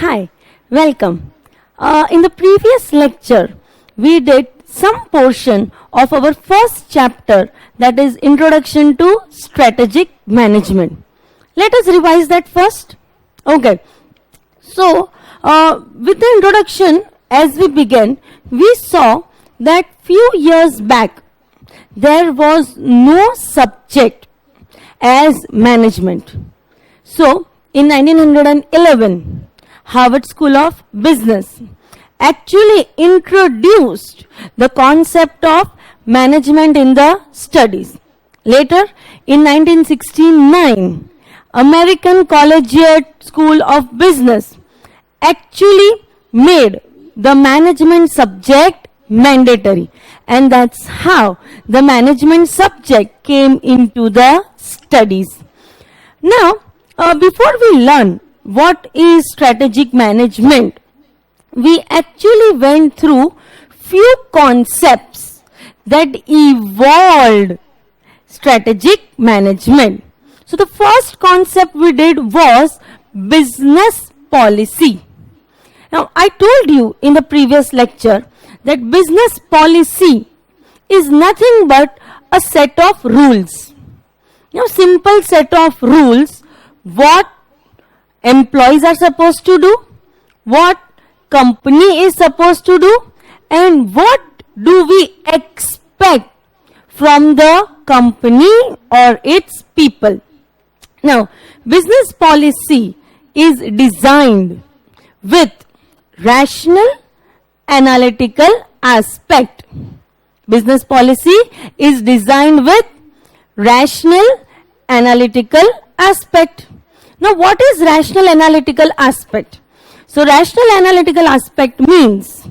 Hi, welcome. In the previous lecture, we did some portion of our first chapter, that is Introduction to Strategic Management. Let us revise that first. Okay. So, with the introduction, as we began, we saw that few years back, there was no subject as management. So, in 1911, Harvard School of Business actually introduced the concept of management in the studies. Later, in 1969, American Collegiate School of Business actually made the management subject mandatory, and that's how the management subject came into the studies. Now, before we learn what is strategic management, we actually went through few concepts that evolved strategic management. So the first concept we did was business policy. Now, I told you in the previous lecture that business policy is nothing but a set of rules. Simple set of rules, what employees are supposed to do, what company is supposed to do, and what do we expect from the company or its people. Now, business policy is designed with rational, analytical aspect. Business policy is designed with rational, analytical aspect. Now, what is rational analytical aspect? So, rational analytical aspect means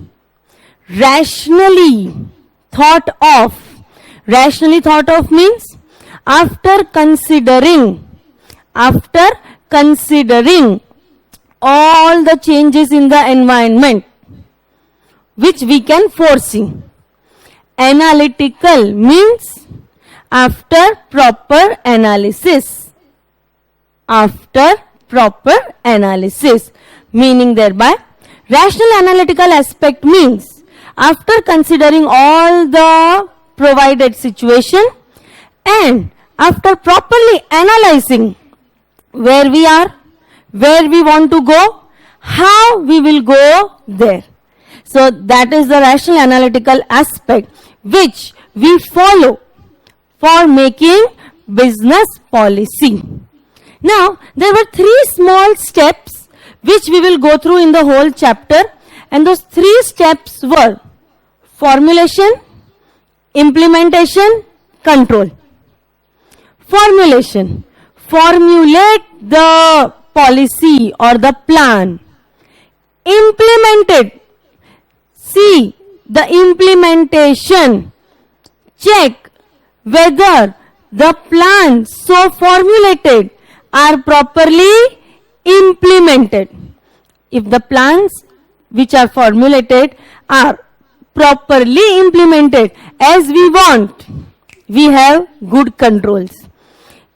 rationally thought of. Rationally thought of means after considering all the changes in the environment which we can foresee. Analytical means after proper analysis. Meaning thereby, rational analytical aspect means after considering all the provided situation and after properly analyzing where we are, where we want to go, how we will go there. So that is the rational analytical aspect which we follow for making business policy. Now, there were 3 small steps which we will go through in the whole chapter, and those 3 steps were formulation, implementation, control. Formulation. Formulate the policy or the plan. Implement it. See the implementation. Check whether the plans so formulated are properly implemented. If the plans which are formulated are properly implemented as we want, we have good controls.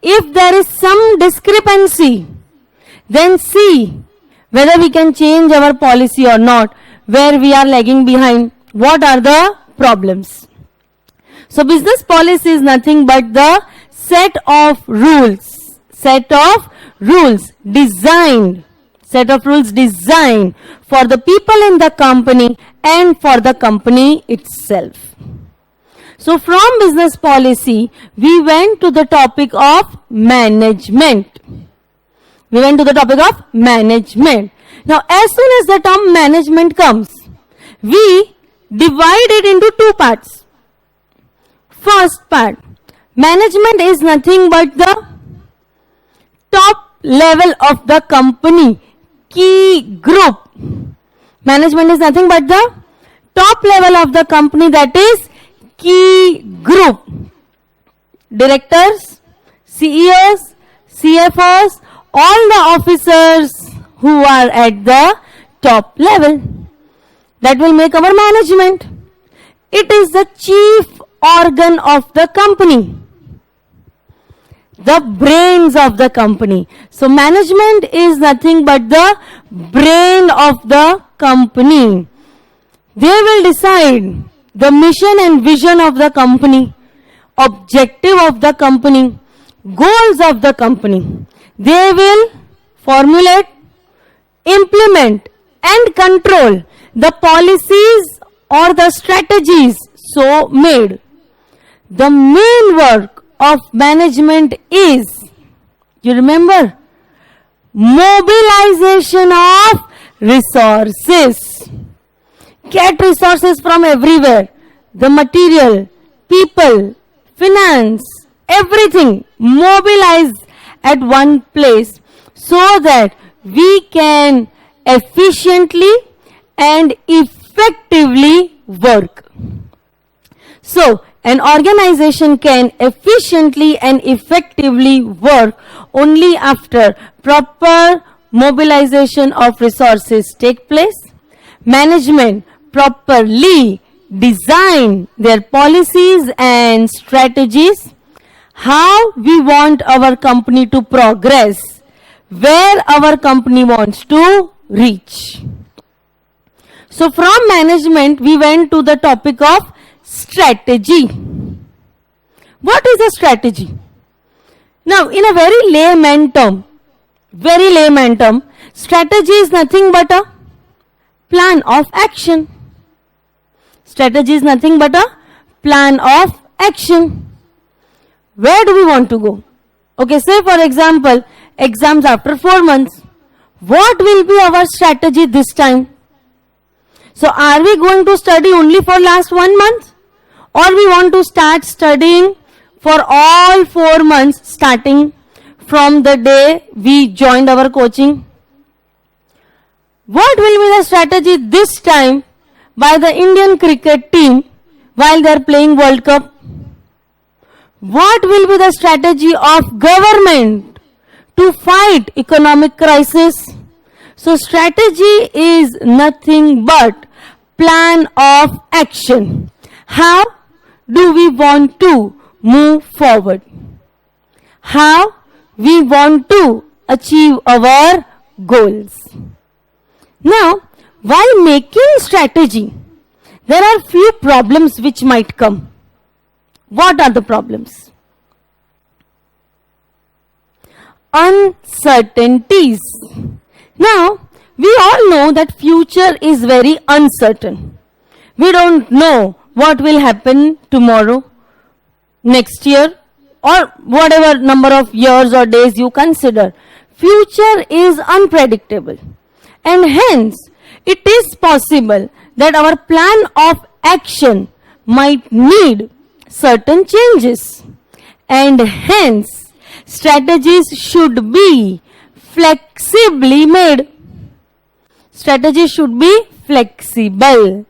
If there is some discrepancy, then see whether we can change our policy or not, where we are lagging behind, what are the problems. So business policy is nothing but the set of rules designed for the people in the company and for the company itself. So from business policy, we went to the topic of management. Now, as soon as the term management comes, we divide it into 2 parts. First part, management is nothing but the top level of the company, key group. Management is nothing but the top level of the company, that is key group. Directors, CEOs, CFOs, all the officers who are at the top level. That will make our management. It is the chief organ of the company. the brains of the company. So management is nothing but the brain of the company. They will decide the mission and vision of the company, objective of the company, goals of the company. They will formulate, implement and control the policies or the strategies so made. The main work of management is, you remember, mobilization of resources. Get resources from everywhere. The material, people, finance, everything. Mobilize at one place so that we can efficiently and effectively work. So, an organization can efficiently and effectively work only after proper mobilization of resources take place. Management properly design their policies and strategies, how we want our company to progress, where our company wants to reach. So from management, we went to the topic of strategy. What is a strategy? Now, in a very layman term, strategy is nothing but a plan of action. Strategy is nothing but a plan of action. Where do we want to go? Okay, say for example, exams after 4 months. What will be our strategy this time? So are we going to study only for last 1 month? Or we want to start studying for all 4 months starting from the day we joined our coaching? What will be the strategy this time by the Indian cricket team while they are playing World Cup? What will be the strategy of government to fight economic crisis? So strategy is nothing but plan of action. How do we want to move forward? How we want to achieve our goals? Now, while making strategy, there are few problems which might come. What are the problems? Uncertainties. Now, we all know that future is very uncertain. We don't know what will happen tomorrow, next year, or whatever number of years or days you consider. Future is unpredictable. And hence, it is possible that our plan of action might need certain changes. And hence, strategies should be flexibly made. Strategy should be flexible.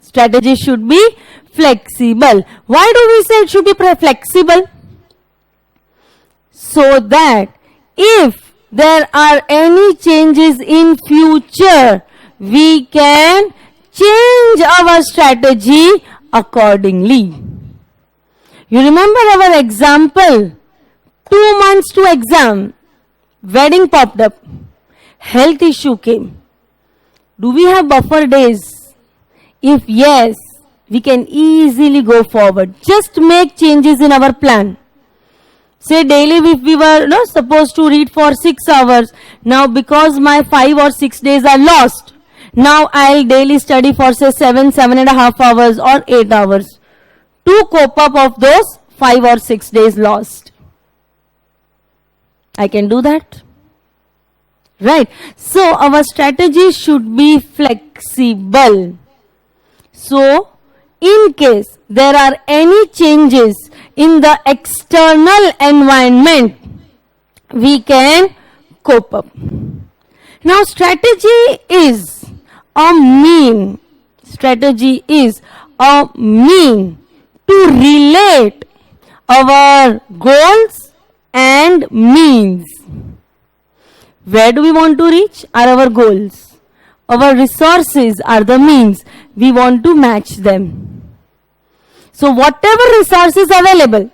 Strategy should be flexible. Why do we say it should be flexible? So that if there are any changes in future, we can change our strategy accordingly. You remember our example, 2 months to exam, wedding popped up, health issue came. Do we have buffer days? If yes, we can easily go forward. Just make changes in our plan. Say daily if we were supposed to read for 6 hours, now because my 5 or 6 days are lost, now I'll daily study for say 7.5 hours or 8 hours to cope up of those 5 or 6 days lost. I can do that. Right. So our strategy should be flexible. So in case there are any changes in the external environment, we can cope up. Now strategy is a mean. Strategy is a mean to relate our goals and means. Where do we want to reach are our goals. Our resources are the means. We want to match them. So whatever resources available,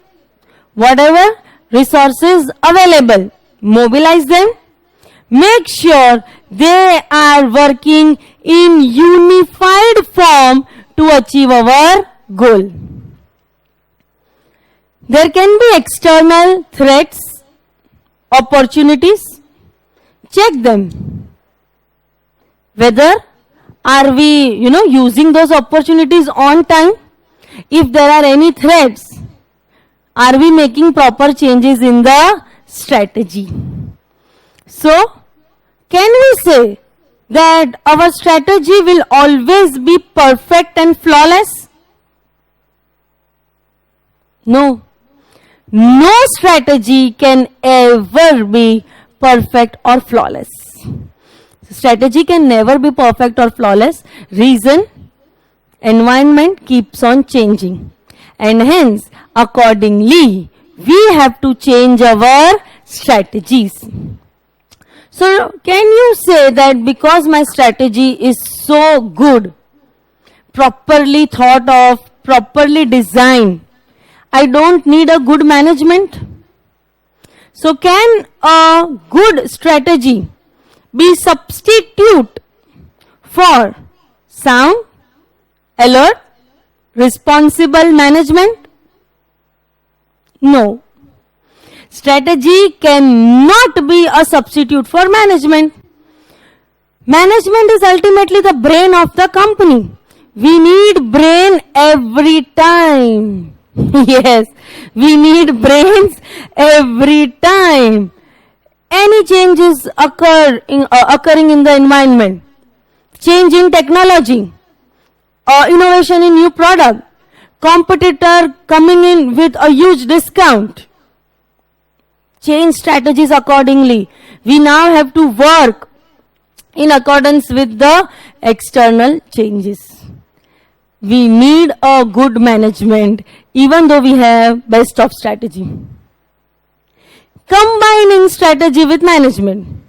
whatever resources available, mobilize them, make sure they are working in unified form to achieve our goal. There can be external threats, opportunities. Check them. Whether are we, using those opportunities on time? If there are any threats, are we making proper changes in the strategy? So, can we say that our strategy will always be perfect and flawless? No. No strategy can ever be perfect or flawless. Strategy can never be perfect or flawless. Reason, environment keeps on changing. And hence, accordingly, we have to change our strategies. So, can you say that because my strategy is so good, properly thought of, properly designed, I don't need a good management? So, can a good strategy be substitute for sound, alert, responsible management? No. Strategy cannot be a substitute for management. Management is ultimately the brain of the company. We need brain every time. Yes, we need brains every time. Any changes occurring in the environment, change in technology, innovation in new product, competitor coming in with a huge discount, change strategies accordingly. We now have to work in accordance with the external changes. We need a good management even though we have best of strategy. Combining strategy with management.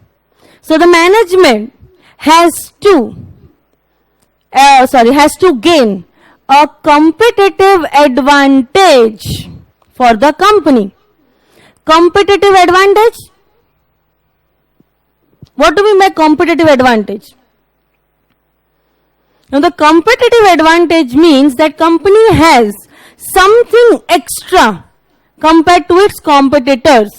So the management has to gain a competitive advantage for the company. Competitive advantage? What do we mean by competitive advantage? Now the competitive advantage means that company has something extra compared to its competitors.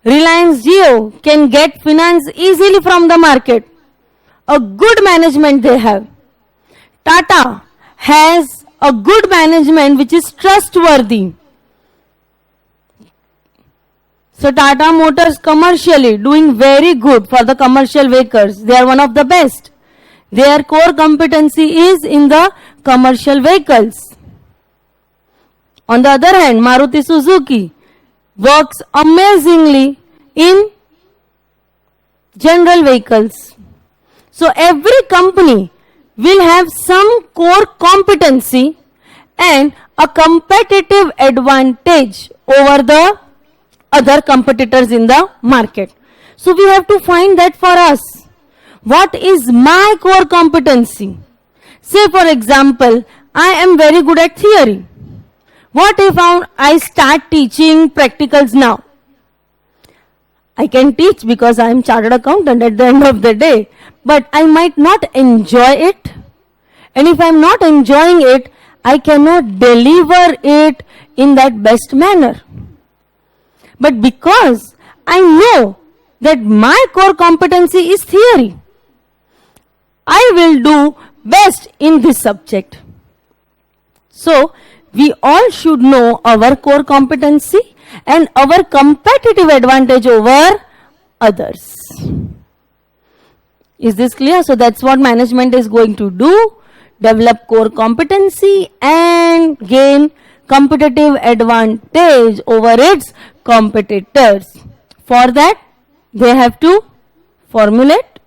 Reliance Jio can get finance easily from the market. A good management they have. Tata has a good management which is trustworthy. So Tata Motors commercially doing very good for the commercial vehicles. They are one of the best. Their core competency is in the commercial vehicles. On the other hand, Maruti Suzuki works amazingly in general vehicles. So every company will have some core competency and a competitive advantage over the other competitors in the market. So we have to find that for us. What is my core competency? Say for example, I am very good at theory. What if I start teaching practicals now? I can teach because I am chartered accountant at the end of the day. But I might not enjoy it. And if I am not enjoying it, I cannot deliver it in that best manner. But because I know that my core competency is theory, I will do best in this subject. So, we all should know our core competency and our competitive advantage over others. Is this clear? So, that's what management is going to do. Develop core competency and gain competitive advantage over its competitors. For that, they have to formulate,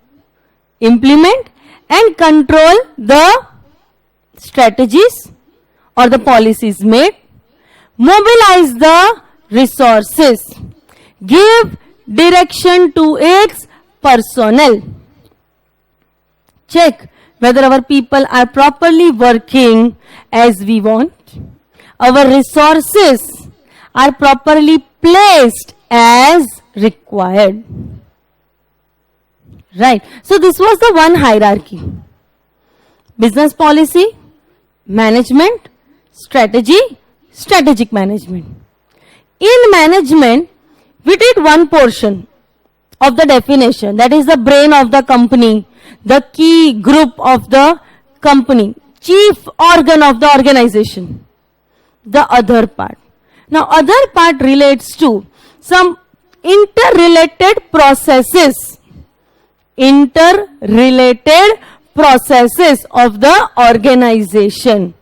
implement and control the strategies or the policies made, mobilize the resources, give direction to its personnel, check whether our people are properly working as we want, our resources are properly placed as required. Right. So this was the one hierarchy. Business policy, management, strategy, strategic management. In management, we did one portion of the definition, that is the brain of the company, the key group of the company, chief organ of the organization. The other part. Now, other part relates to some interrelated processes. Interrelated processes of the organization.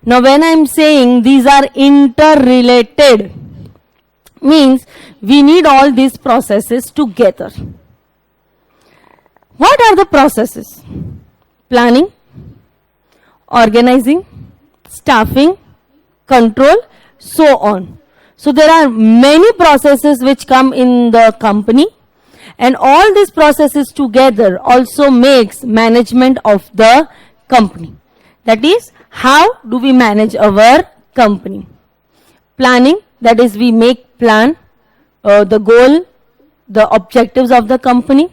Now, when I am saying these are interrelated, means we need all these processes together. What are the processes? Planning, organizing, staffing, control, so on. So there are many processes which come in the company, and all these processes together also makes management of the company. That is, how do we manage our company? Planning, that is, we make plan, the goal, the objectives of the company.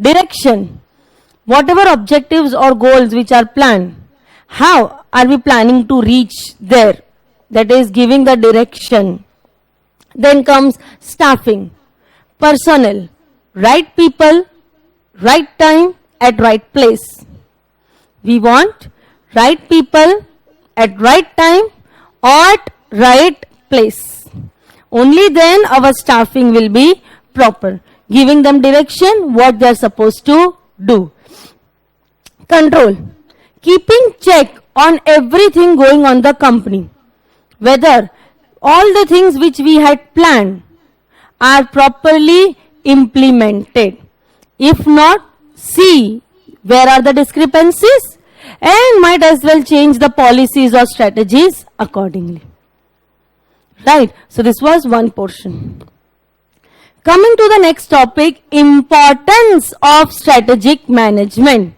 Direction, whatever objectives or goals which are planned, how are we planning to reach there? That is, giving the direction. Then comes staffing, personnel, right people, right time, at right place. We want right people at right time at right place. Only then our staffing will be proper, giving them direction what they are supposed to do. Control, keeping check on everything going on the company, whether all the things which we had planned are properly implemented. If not, see where are the discrepancies and might as well change the policies or strategies accordingly. Right. So this was one portion. Coming to the next topic, importance of strategic management.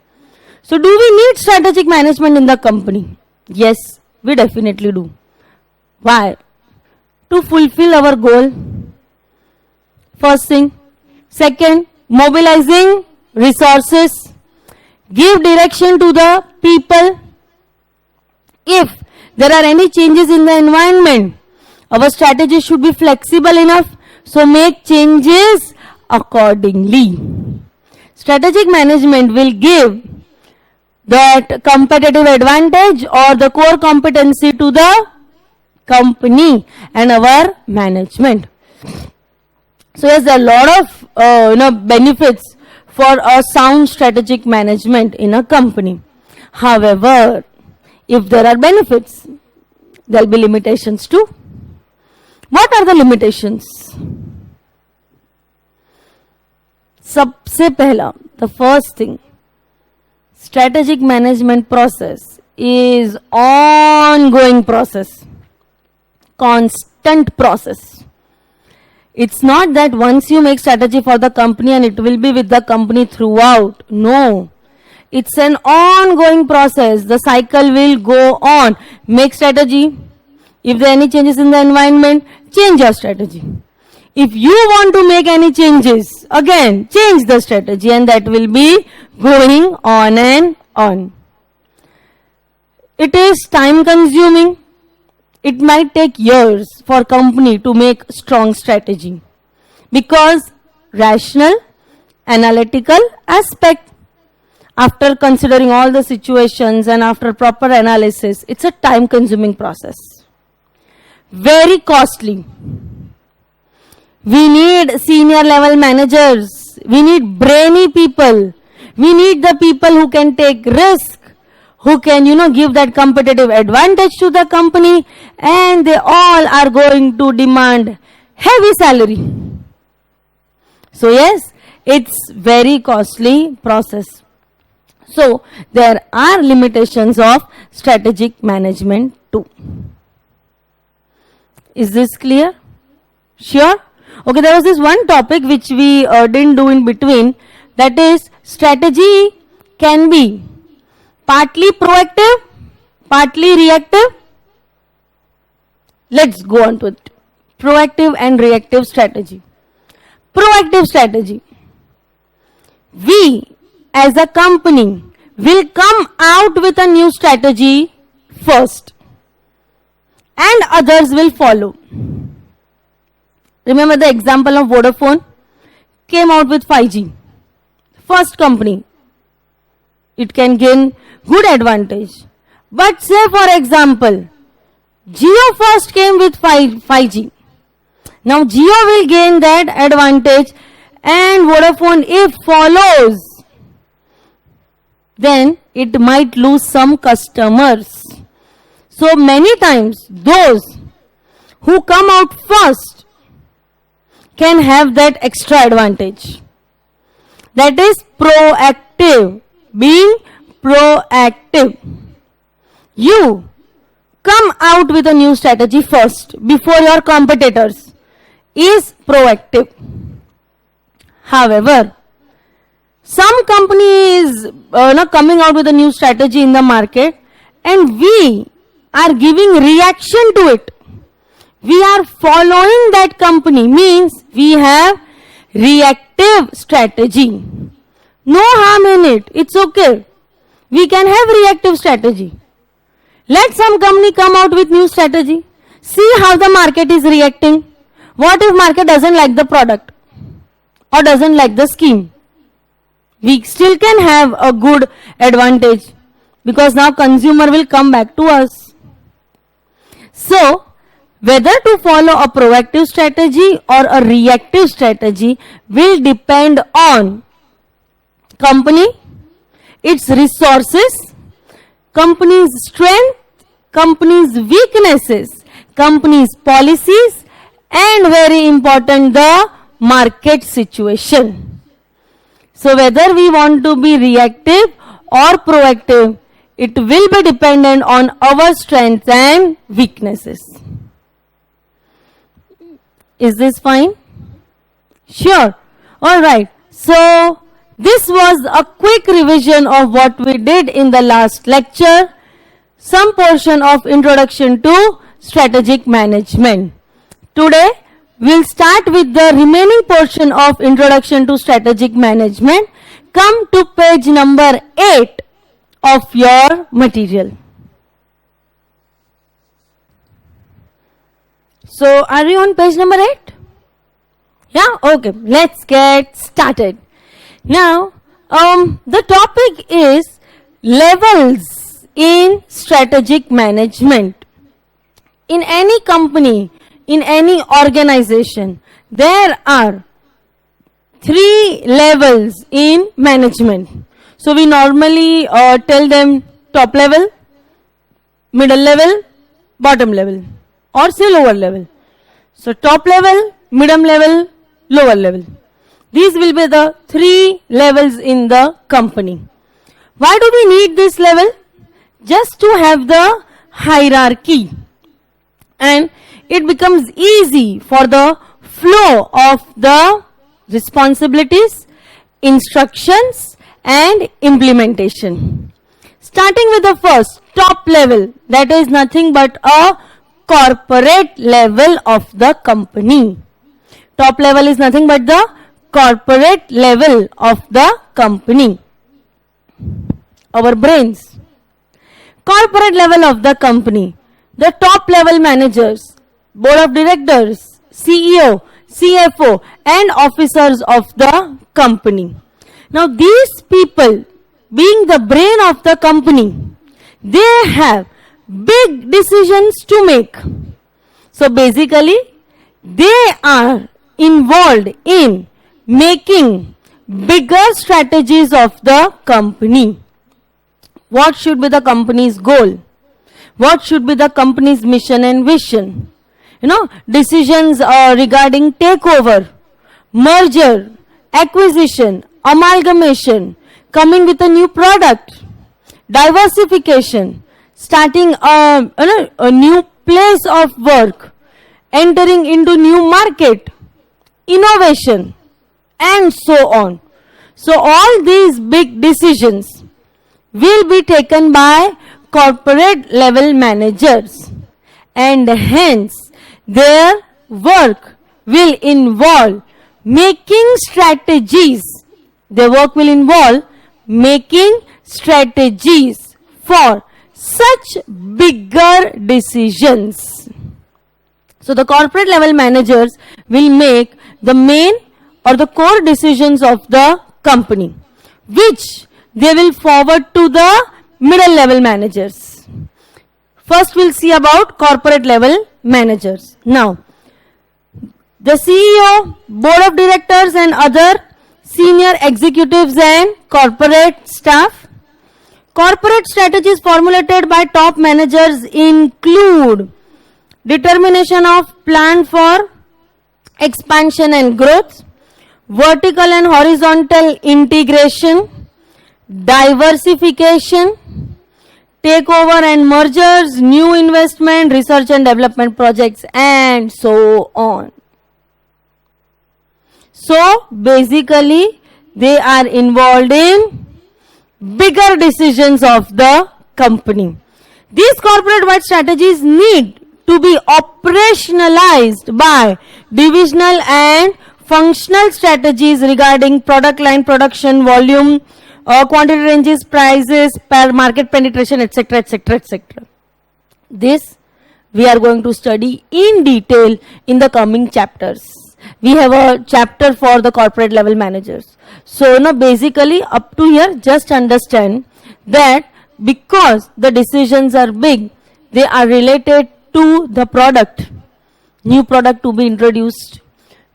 So do we need strategic management in the company? Yes, we definitely do. Why? To fulfill our goal. First thing. Second, mobilizing resources. Give direction to the people. If there are any changes in the environment, our strategy should be flexible enough, so make changes accordingly. Strategic management will give that competitive advantage or the core competency to the company and our management. So yes, there are a lot of benefits for a sound strategic management in a company. However, if there are benefits, there will be limitations too. What are the limitations? सबसे पहला, the first thing, strategic management process is ongoing process, constant process. It's not that once you make strategy for the company and it will be with the company throughout. No. It's an ongoing process. The cycle will go on. Make strategy. If there are any changes in the environment, change your strategy. If you want to make any changes, again, change the strategy, and that will be going on and on. It is time consuming. It might take years for company to make strong strategy because rational, analytical aspect. After considering all the situations and after proper analysis, it's a time consuming process. Very costly. We need senior level managers. We need brainy people. We need the people who can take risk, who can, give that competitive advantage to the company, and they all are going to demand heavy salary. So yes, it's very costly process. So there are limitations of strategic management too. Is this clear? Sure? Okay, there was this one topic which we didn't do in between, that is strategy can be partly proactive, partly reactive. Let's go on to it. proactive and reactive strategy. Proactive strategy. We as a company will come out with a new strategy first and others will follow. Remember the example of Vodafone came out with 5G. First company. It can gain good advantage. But say for example, Jio first came with 5G. Now Jio will gain that advantage and Vodafone, if follows, then it might lose some customers. So many times those who come out first can have that extra advantage. That is proactive. Being proactive. You come out with a new strategy first before your competitors is proactive. However, some company is coming out with a new strategy in the market and we are giving reaction to it. We are following that company, means we have reactive strategy. No harm in it. It's okay. We can have reactive strategy. Let some company come out with new strategy. See how the market is reacting. What if market doesn't like the product or doesn't like the scheme? We still can have a good advantage because now consumer will come back to us. So, whether to follow a proactive strategy or a reactive strategy will depend on company, its resources, company's strength, company's weaknesses, company's policies, and very important, the market situation. So whether we want to be reactive or proactive, it will be dependent on our strengths and weaknesses. Is this fine? Sure. Alright. So this was a quick revision of what we did in the last lecture. Some portion of introduction to strategic management. Today, we'll start with the remaining portion of introduction to strategic management. Come to page number 8 of your material. So, are you on page number 8? Yeah? Okay. Let's get started. Now, the topic is levels in strategic management. In any company, in any organization, there are 3 levels in management. So we normally tell them top level, middle level, bottom level, or say lower level. So top level, medium level, lower level. These will be the 3 levels in the company. Why do we need this level? Just to have the hierarchy. And it becomes easy for the flow of the responsibilities, instructions, and implementation. Starting with the first, top level, that is nothing but a corporate level of the company. Top level is nothing but the corporate level of the company. Our brains. Corporate level of the company. The top level managers, board of directors, CEO, CFO, and officers of the company. Now these people, being the brain of the company, they have big decisions to make. So basically, they are involved in making bigger strategies of the company. What should be the company's goal? What should be the company's mission and vision? Decisions regarding takeover, merger, acquisition, amalgamation, coming with a new product, diversification, starting a new place of work, entering into new market, innovation, and so on. So all these big decisions will be taken by corporate level managers, and hence their work will involve making strategies. Their work will involve making strategies for such bigger decisions. So the corporate level managers will make the main or the core decisions of the company, which they will forward to the middle level managers. First we'll see about corporate level managers. Now, the CEO, board of directors and other senior executives and corporate staff. Corporate strategies formulated by top managers include determination of plan for expansion and growth, vertical and horizontal integration, diversification, takeover and mergers, new investment, research and development projects, and so on. So basically they are involved in bigger decisions of the company. These corporate wide strategies need to be operationalized by divisional and functional strategies regarding product line, production, volume, quantity ranges, prices, per market penetration, etc., etc., etc. This we are going to study in detail in the coming chapters. We have a chapter for the corporate level managers. So now basically up to here, just understand that because the decisions are big, they are related to the product, new product to be introduced,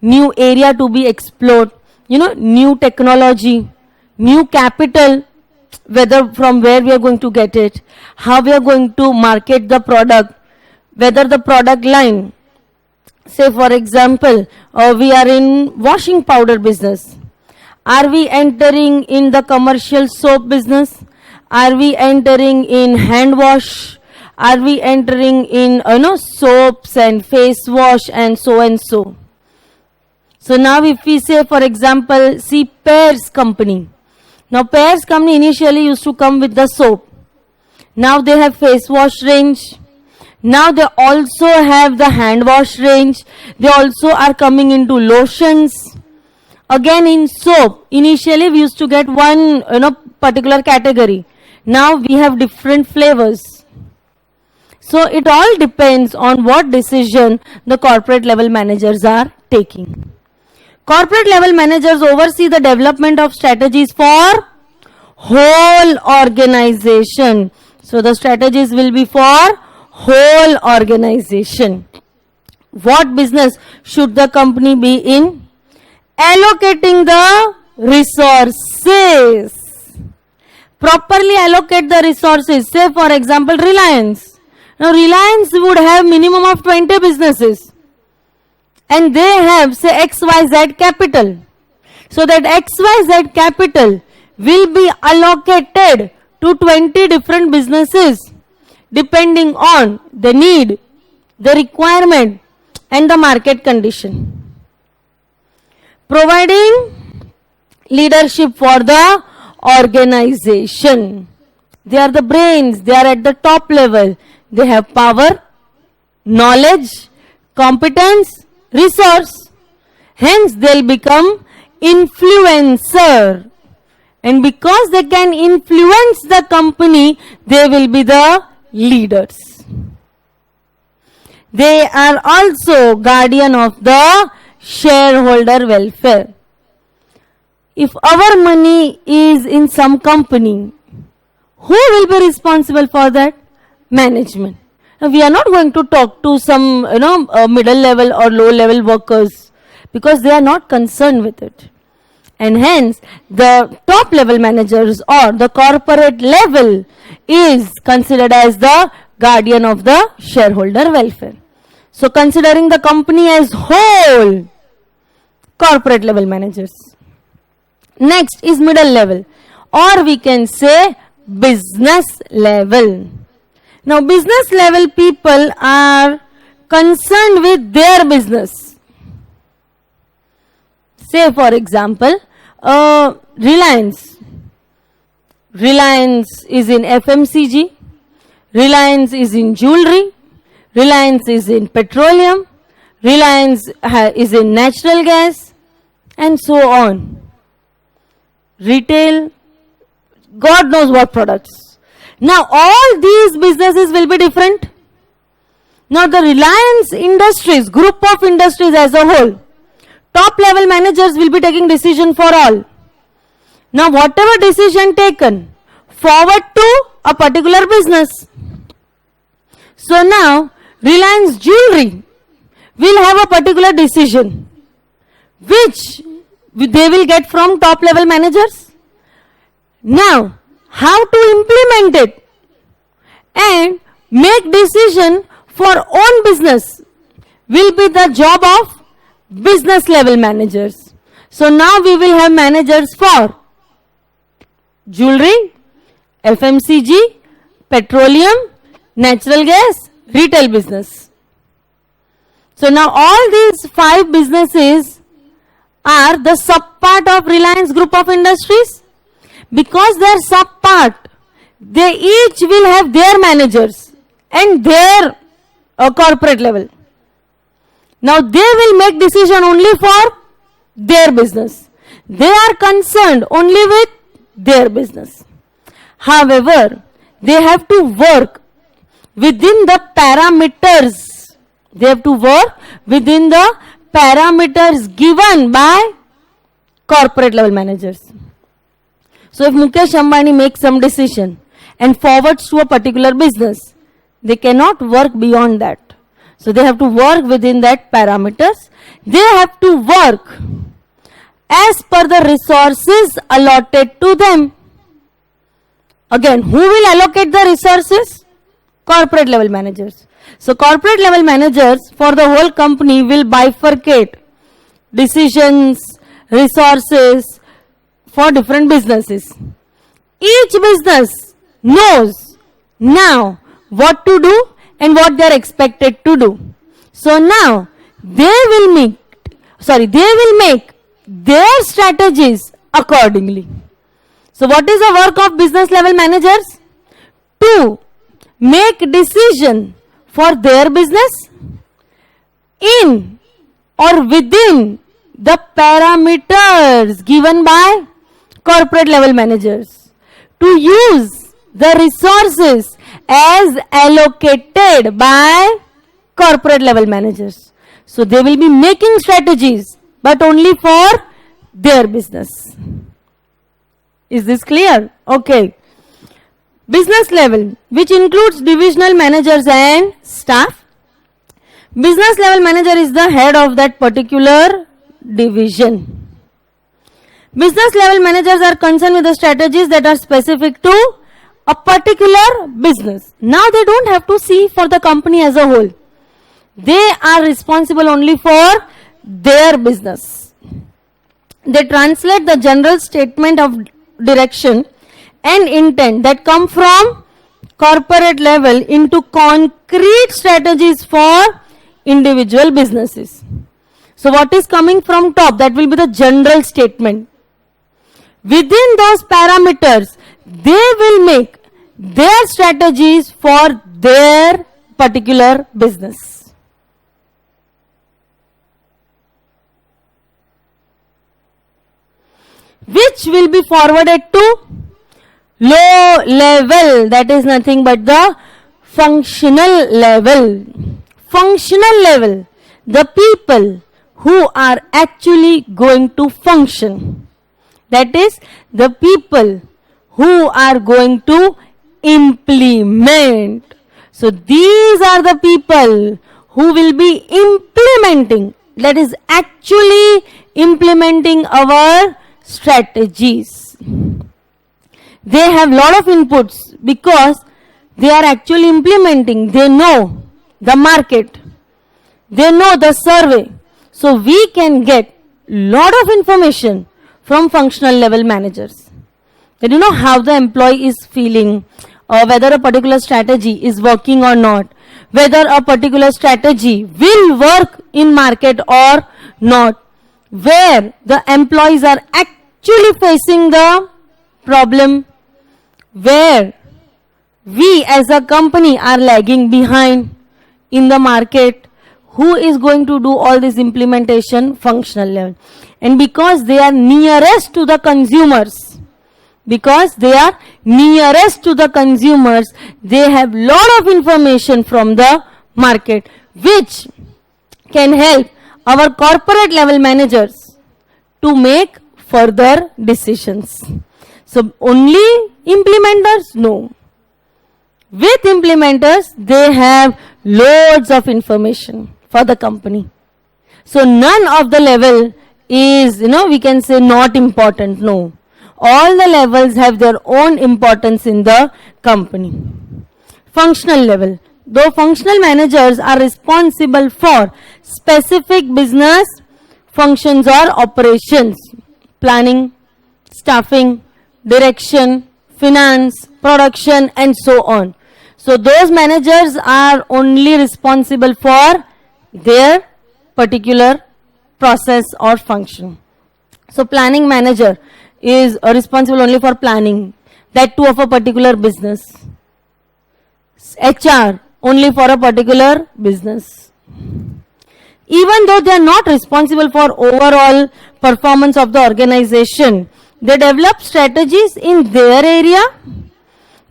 new area to be explored, new technology, new capital, whether from where we are going to get it, how we are going to market the product, whether the product line. Say for example, we are in washing powder business. Are we entering in the commercial soap business? Are we entering in hand wash? Are we entering in soaps and face wash and so and so? So now if we say for example, see Pears company. Now Pears company initially used to come with the soap. Now they have face wash range. Now they also have the hand wash range. They also are coming into lotions. Again in soap, initially we used to get one particular category. Now we have different flavors. So it all depends on what decision the corporate level managers are taking. Corporate level managers oversee the development of strategies for whole organization. So the strategies will be for whole organization. What business should the company be in? Allocating the resources. Properly allocate the resources. Say for example Reliance. Now Reliance would have minimum of 20 businesses. And they have say XYZ capital. So that XYZ capital will be allocated to 20 different businesses depending on the need, the requirement and the market condition. Providing leadership for the organization. They are the brains, they are at the top level. They have power, knowledge, competence, resource. Hence they'll become influencer. And because they can influence the company, they will be the leaders. They are also guardian of the shareholder welfare. If our money is in some company, who will be responsible for that? Management. Now, we are not going to talk to some middle level or low level workers because they are not concerned with it. And hence the top level managers or the corporate level is considered as the guardian of the shareholder welfare. So considering the company as whole, corporate level managers. Next is middle level, or we can say business level. Now business level people are concerned with their business. Say for example, Reliance. Reliance is in FMCG, Reliance is in jewelry, Reliance is in petroleum, Reliance is in natural gas, and so on. Retail, God knows what products. Now all these businesses will be different. Now the Reliance Industries, group of industries as a whole, top level managers will be taking decision for all. Now whatever decision taken, forward to a particular business. So now Reliance Jewelry will have a particular decision which they will get from top level managers. Now how to implement it and make decision for own business will be the job of business level managers. So now we will have managers for jewelry, FMCG, petroleum, natural gas, retail business. So now all these 5 businesses are the sub-part of Reliance Group of Industries. Because they are sub-part, they each will have their managers and their corporate level. Now they will make decision only for their business. They are concerned only with their business. However, they have to work within the parameters. They have to work within the parameters given by corporate level managers. So if Mukesh Ambani makes some decision and forwards to a particular business, they cannot work beyond that. So they have to work within that parameters. They have to work as per the resources allotted to them. Again, who will allocate the resources? Corporate level managers. So corporate level managers for the whole company will bifurcate decisions, resources for different businesses. Each business knows now what to do and what they are expected to do. So now they will make their strategies accordingly. So what is the work of business level managers? To make decision for their business in or within the parameters given by corporate level managers, to use the resources as allocated by corporate level managers. So they will be making strategies, but only for their business. Is this clear? Okay. Business level, which includes divisional managers and staff. Business level manager is the head of that particular division. Business level managers are concerned with the strategies that are specific to a particular business. Now they don't have to see for the company as a whole. They are responsible only for their business. They translate the general statement of direction and intent that come from corporate level into concrete strategies for individual businesses. So what is coming from top? That will be the general statement. Within those parameters, they will make their strategies for their particular business. Which will be forwarded to low level, that is nothing but the functional level. Functional level, the people who are actually going to function. That is the people who are going to implement. So these are the people who will be implementing, that is actually implementing our strategies. They have lot of inputs because they are actually implementing. They know the market. They know the survey. So we can get lot of information from functional level managers. That you know how the employee is feeling, or whether a particular strategy is working or not, whether a particular strategy will work in market or not, where the employees are actually facing the problem, where we as a company are lagging behind in the market, who is going to do all this implementation? Functional level. And because they are nearest to the consumers, because they are nearest to the consumers, they have lot of information from the market, which can help our corporate level managers to make further decisions. So only implementers? No. With implementers, they have loads of information for the company. So none of the level is, we can say not important. No. All the levels have their own importance in the company. Functional level. Though functional managers are responsible for specific business functions or operations, planning, staffing, direction, finance, production, and so on. So those managers are only responsible for their particular process or function. So planning manager is responsible only for planning, that too of a particular business. HR only for a particular business. Even though they are not responsible for overall performance of the organization, they develop strategies in their area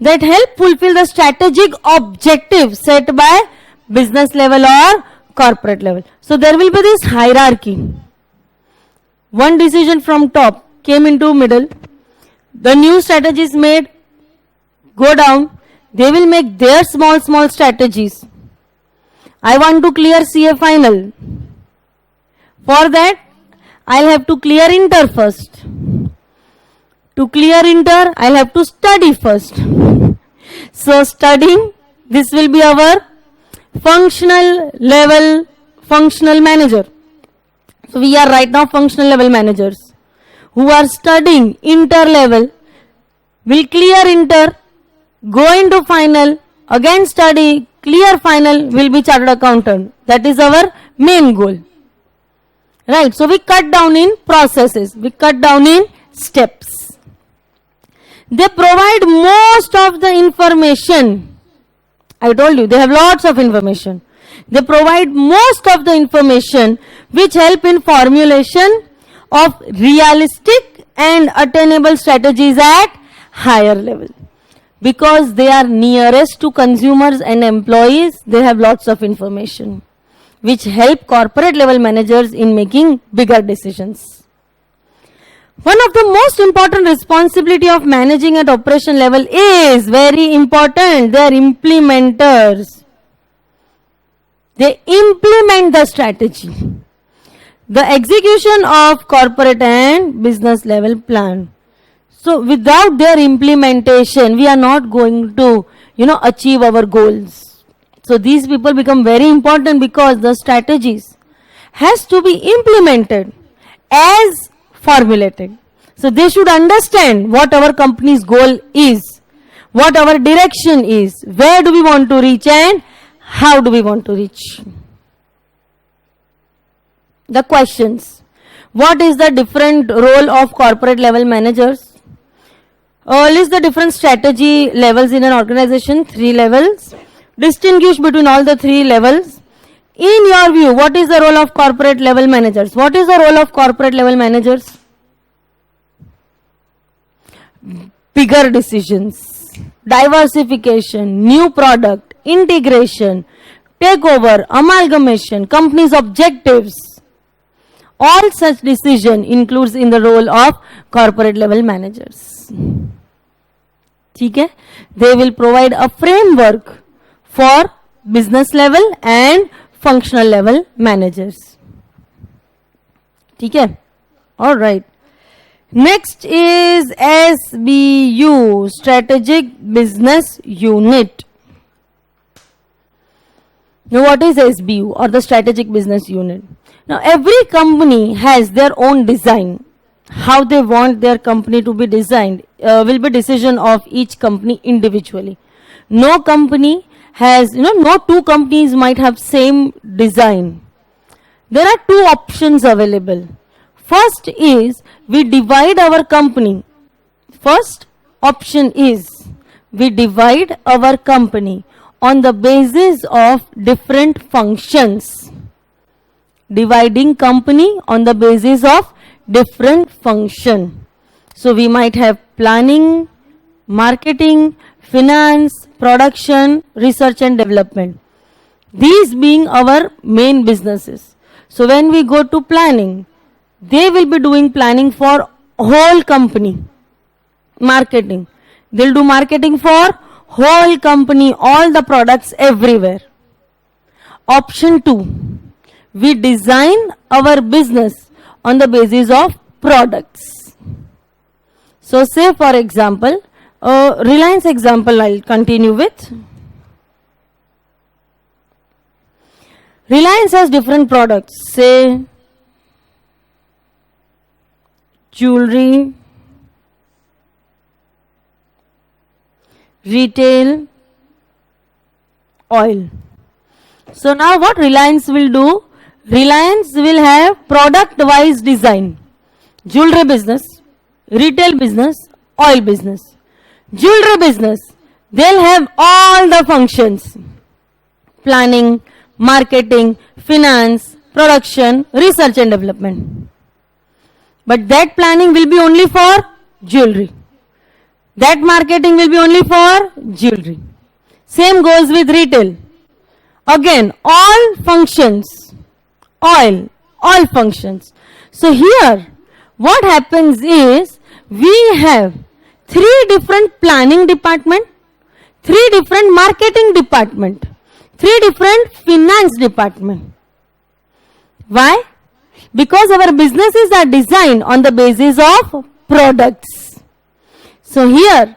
that help fulfill the strategic objectives set by business level or corporate level. So there will be this hierarchy. One decision from top came into middle. The new strategies made go down. They will make their small strategies. I want to clear CA final. For that, I'll have to clear inter first. To clear inter, I'll have to study first. So studying, this will be our functional level functional manager. So we are right now functional level managers who are studying inter level, will clear inter, go into final, again study, clear final, will be chartered accountant. That is our main goal. Right, so we cut down in processes, we cut down in steps. They provide most of the information. I told you, they have lots of information. They provide most of the information which help in formulation of realistic and attainable strategies at higher level. Because they are nearest to consumers and employees, they have lots of information which help corporate level managers in making bigger decisions. One of the most important responsibility of managing at operation level is very important. They are implementers. They implement the strategy. The execution of corporate and business level plan. So without their implementation, we are not going to, achieve our goals. So these people become very important because the strategies has to be implemented as formulated. So they should understand what our company's goal is, what our direction is, where do we want to reach and how do we want to reach. The questions. What is the different role of corporate level managers? List the different strategy levels in an organization, 3 levels. Distinguish between all the 3 levels. In your view, what is the role of corporate level managers? What is the role of corporate level managers? Bigger decisions, diversification, new product, integration, takeover, amalgamation, company's objectives. All such decision includes in the role of corporate level managers. ठीक है? They will provide a framework for business level and functional level managers. ठीक है? All right. Next is SBU, Strategic Business Unit. Now what is SBU or the Strategic Business Unit? Now every company has their own design. How they want their company to be designed will be decision of each company individually. No company has, no two companies might have same design. There are 2 options available. First is we divide our company. First option is we divide our company on the basis of different functions. dividing company on the basis of different function. So we might have planning, marketing, finance, production, research and development. These being our main businesses. So when we go to planning, they will be doing planning for whole company. Marketing, they'll do marketing for whole company, all the products everywhere. Option 2, we design our business on the basis of products. So say for example, Reliance example I'll continue with. Reliance has different products, say jewelry, retail, oil. So now what Reliance will do? Reliance will have product wise design. Jewelry business, retail business, oil business. Jewelry business, they'll have all the functions. Planning, marketing, finance, production, research and development. But that planning will be only for jewelry. That marketing will be only for jewelry. Same goes with retail. Again, all functions, all functions. So here, what happens is, we have 3 different planning department, 3 different marketing department, 3 different finance department. Why? Because our businesses are designed on the basis of products. So here,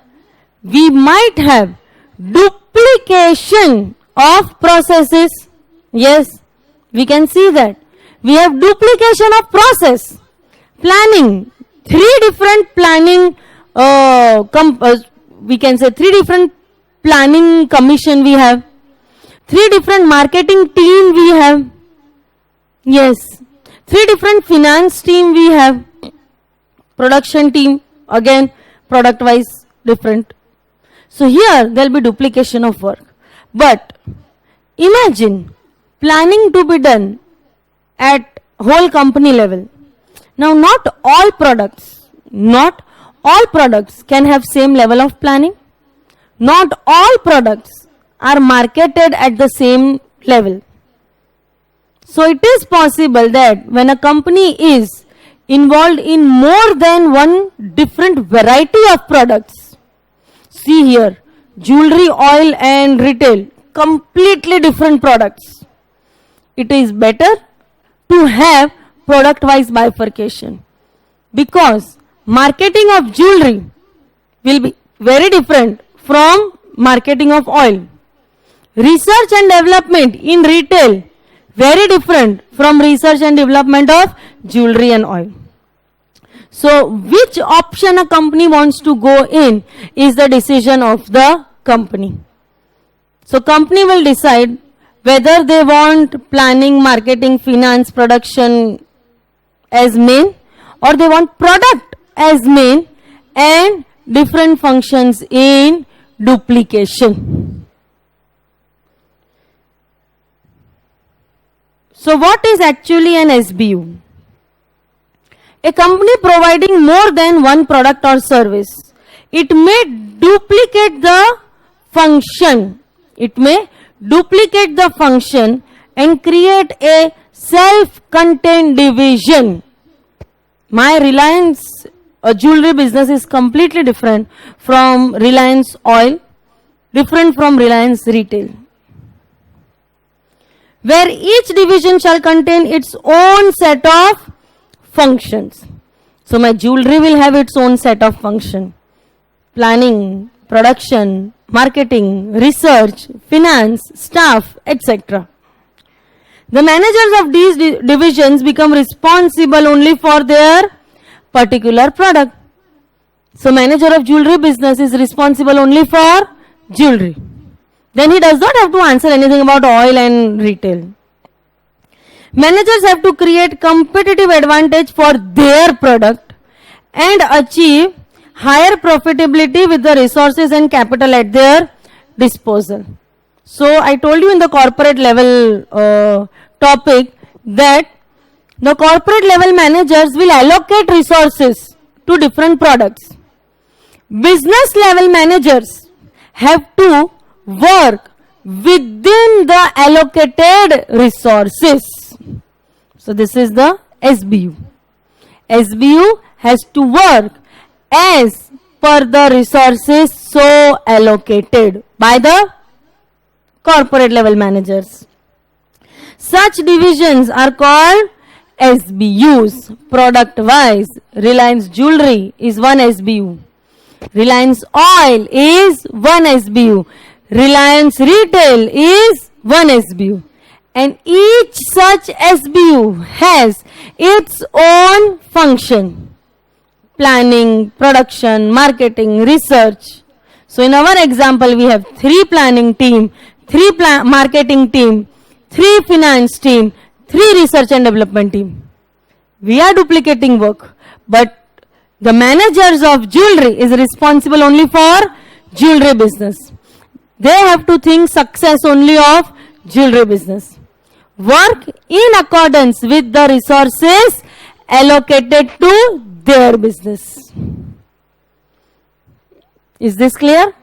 we might have duplication of processes. Yes, we can see that. We have duplication of process. Planning, 3 different planning, we can say 3 different planning commission we have. 3 different marketing team we have. Yes. 3 different finance team we have. Production team, again, product wise different. So here there will be duplication of work. But imagine planning to be done at whole company level. Now not all products can have same level of planning. Not all products are marketed at the same level. So it is possible that when a company is involved in more than one different variety of products, see here, jewelry, oil and retail, completely different products. It is better to have product wise bifurcation, because marketing of jewelry will be very different from marketing of oil. Research and development in retail, very different from research and development of jewelry and oil. So which option a company wants to go in is the decision of the company. So company will decide whether they want planning, marketing, finance, production as main, or they want product as main and different functions in duplication. So what is actually an SBU? A company providing more than one product or service. It may duplicate the function. It may duplicate the function and create a self-contained division. My Reliance jewelry business is completely different from Reliance oil, different from Reliance retail, where each division shall contain its own set of functions. So my jewelry will have its own set of function. Planning, production, marketing, research, finance, staff, etc. The managers of these divisions become responsible only for their particular product. So manager of jewelry business is responsible only for jewelry. Then he does not have to answer anything about oil and retail. Managers have to create competitive advantage for their product and achieve higher profitability with the resources and capital at their disposal. So I told you in the corporate level topic that The corporate level managers will allocate resources to different products. Business level managers have to work within the allocated resources. So this is the SBU. SBU has to work as per the resources so allocated by the corporate level managers. Such divisions are called SBUs. Product wise, Reliance Jewelry is one SBU. Reliance Oil is one SBU. Reliance Retail is one SBU. And each such SBU has its own function. Planning, production, marketing, research. So in our example, we have 3 planning team, 3 marketing team, 3 finance team, 3 research and development team. We are duplicating work, but the managers of jewelry is responsible only for jewelry business. They have to think success only of jewelry business. Work in accordance with the resources allocated to their business. Is this clear?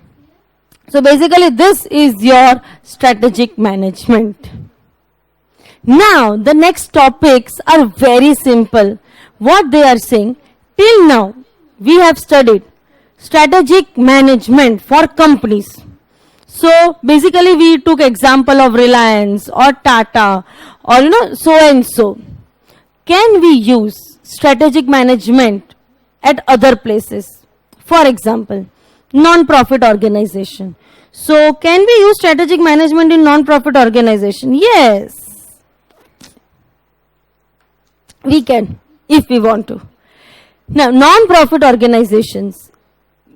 So basically this is your strategic management. Now the next topics are very simple. What they are saying, till now we have studied strategic management for companies. So basically we took example of Reliance or Tata or so and so. Can we use strategic management at other places? For example, non-profit organization. So can we use strategic management in non-profit organization? Yes. We can, if we want to. Now, non-profit organizations,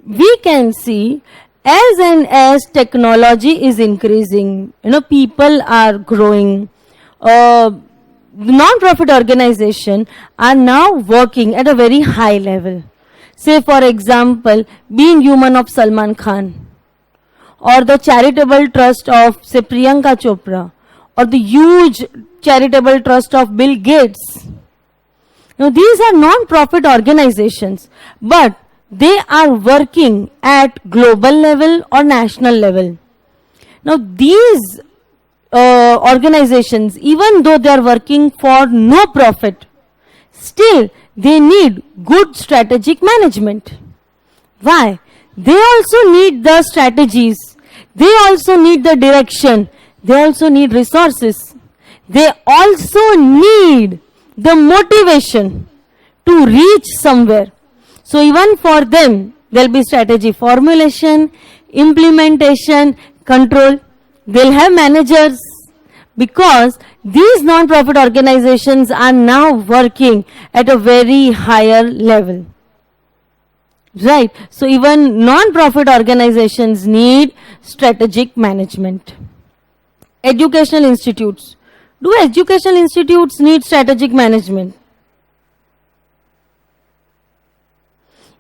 we can see as and as technology is increasing, people are growing, non-profit organizations are now working at a very high level. Say for example, Being Human of Salman Khan, or the charitable trust of say Priyanka Chopra, or the huge charitable trust of Bill Gates. Now these are non-profit organizations, but they are working at global level or national level. Now these organizations, even though they are working for no profit, still they need good strategic management. Why? They also need the strategies. They also need the direction. They also need resources. They also need the motivation to reach somewhere. So even for them, there will be strategy formulation, implementation, control. They'll have managers, because these non-profit organizations are now working at a very higher level. Right. So even non-profit organizations need strategic management. Educational institutes. Do educational institutes need strategic management?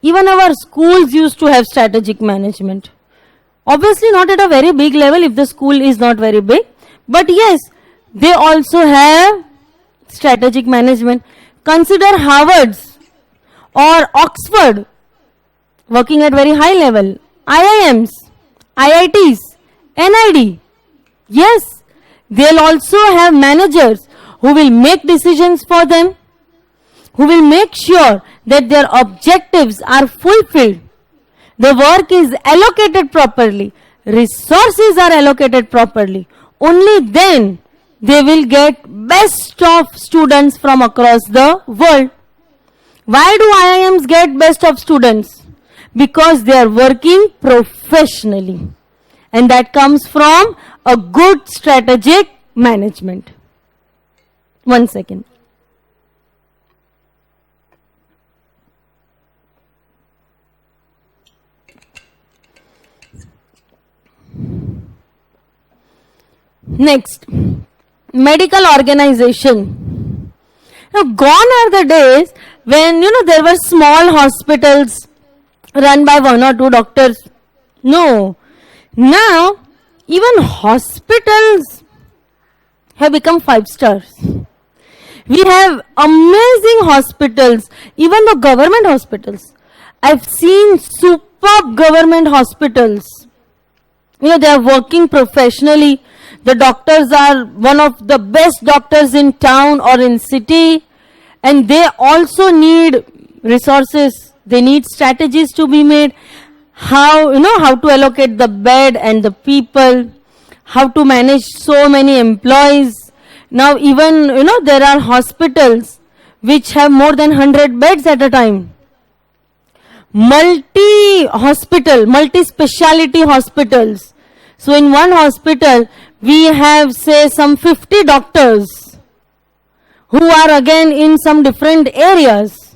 Even our schools used to have strategic management. Obviously not at a very big level if the school is not very big. But yes, they also have strategic management. Consider Harvard's or Oxford working at very high level. IIMs, IITs, NID. Yes, they'll also have managers who will make decisions for them, who will make sure that their objectives are fulfilled. The work is allocated properly. Resources are allocated properly. Only then they will get best of students from across the world. Why do IIMs get best of students? Because they are working professionally. And that comes from a good strategic management. 1 second. Next, medical organization. Now, gone are the days when, there were small hospitals run by 1 or 2 doctors. No. Now, even hospitals have become 5 stars. We have amazing hospitals, even the government hospitals. I've seen superb government hospitals. They are working professionally. The doctors are one of the best doctors in town or in city, and they also need resources. They need strategies to be made. How to allocate the bed and the people, how to manage so many employees. Now even, there are hospitals which have more than 100 beds at a time. Multi-speciality hospitals. So in one hospital, we have, say, some 50 doctors who are again in some different areas.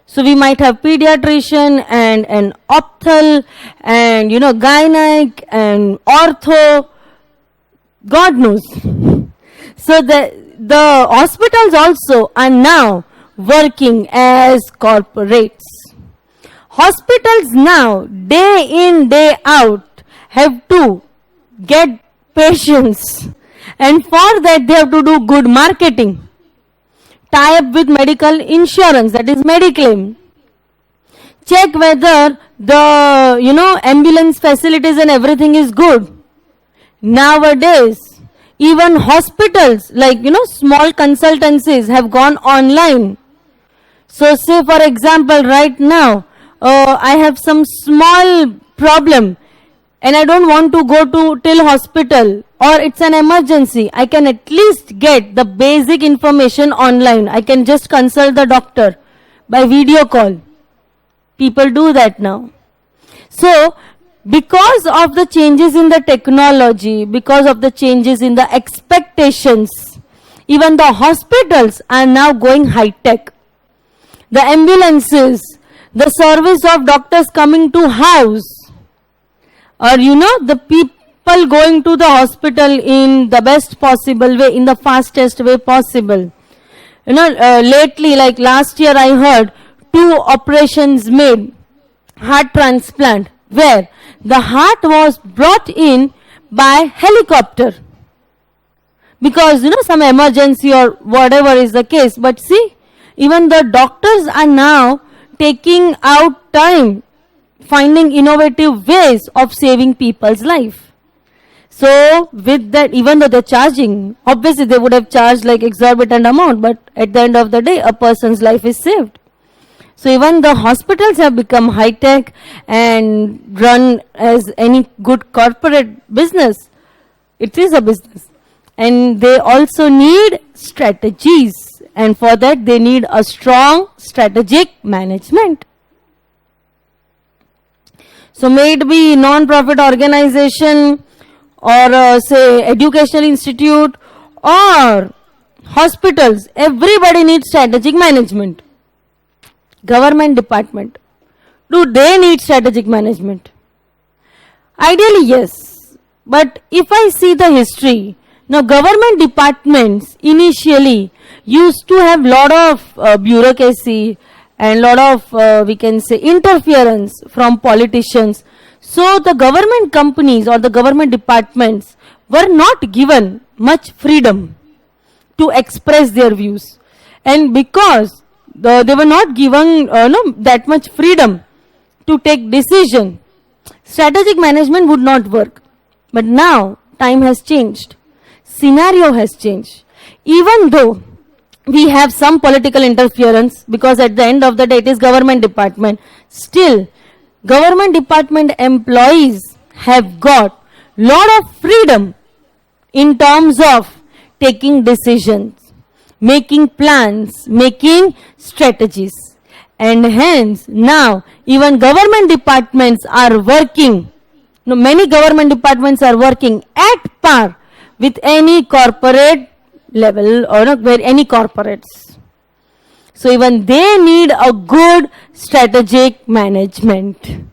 So we might have pediatrician and an ophthal and, gynec and ortho, God knows. So the hospitals also are now working as corporates. Hospitals now, day in, day out, have to get patients, and for that they have to do good marketing, tie up with medical insurance, that is Mediclaim, check whether the ambulance facilities and everything is good. Nowadays even hospitals, like small consultancies, have gone online. So say for example, right now I have some small problem and I don't want to go to till hospital, or it's an emergency, I can at least get the basic information online. I can just consult the doctor by video call. People do that now. So because of the changes in the technology, because of the changes in the expectations, even the hospitals are now going high tech. The ambulances, the service of doctors coming to house, or the people going to the hospital in the best possible way, in the fastest way possible. Lately, like last year, I heard 2 operations made, heart transplant, where the heart was brought in by helicopter because some emergency or whatever is the case. But see, even the doctors are now taking out time, finding innovative ways of saving people's life. So with that, even though they're charging, obviously they would have charged like exorbitant amount, but at the end of the day, a person's life is saved. So even the hospitals have become high tech and run as any good corporate business. It is a business. And they also need strategies, and for that they need a strong strategic management. So may it be non-profit organization or say educational institute or hospitals, everybody needs strategic management. Government department, do they need strategic management? Ideally yes, but if I see the history, now government departments initially used to have lot of bureaucracy and lot of we can say interference from politicians. So the government companies or the government departments were not given much freedom to express their views, and because they were not given that much freedom to take decision, strategic management would not work. But now time has changed, scenario has changed. Even though we have some political interference, because at the end of the day it is government department, still government department employees have got lot of freedom in terms of taking decisions, making plans, making strategies. And hence now even government departments are working, many government departments are working at par with any corporate level or any corporates. So even they need a good strategic management.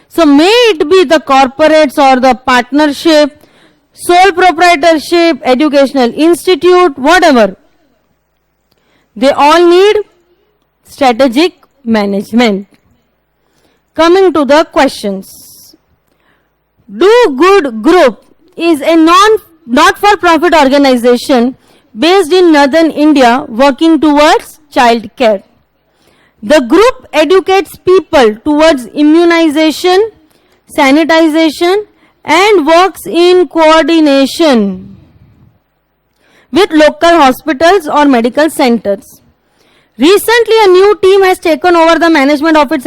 So may it be the corporates or the partnership, sole proprietorship, educational institute, whatever, they all need strategic management. Coming to the questions. Do Good Group is a not-for-profit organization based in northern India working towards child care. The group educates people towards immunization, sanitization, and works in coordination with local hospitals or medical centers. Recently, a new team has taken over the management of its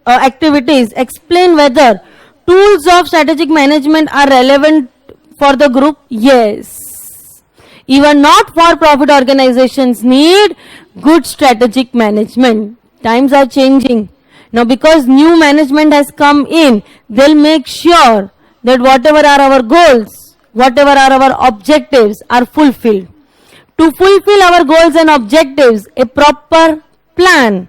activities. Explain whether tools of strategic management are relevant for the group. Yes. Even not-for-profit organizations need good strategic management. Times are changing. Now, because new management has come in, they'll make sure that whatever are our goals, whatever are our objectives are fulfilled. To fulfill our goals and objectives, a proper plan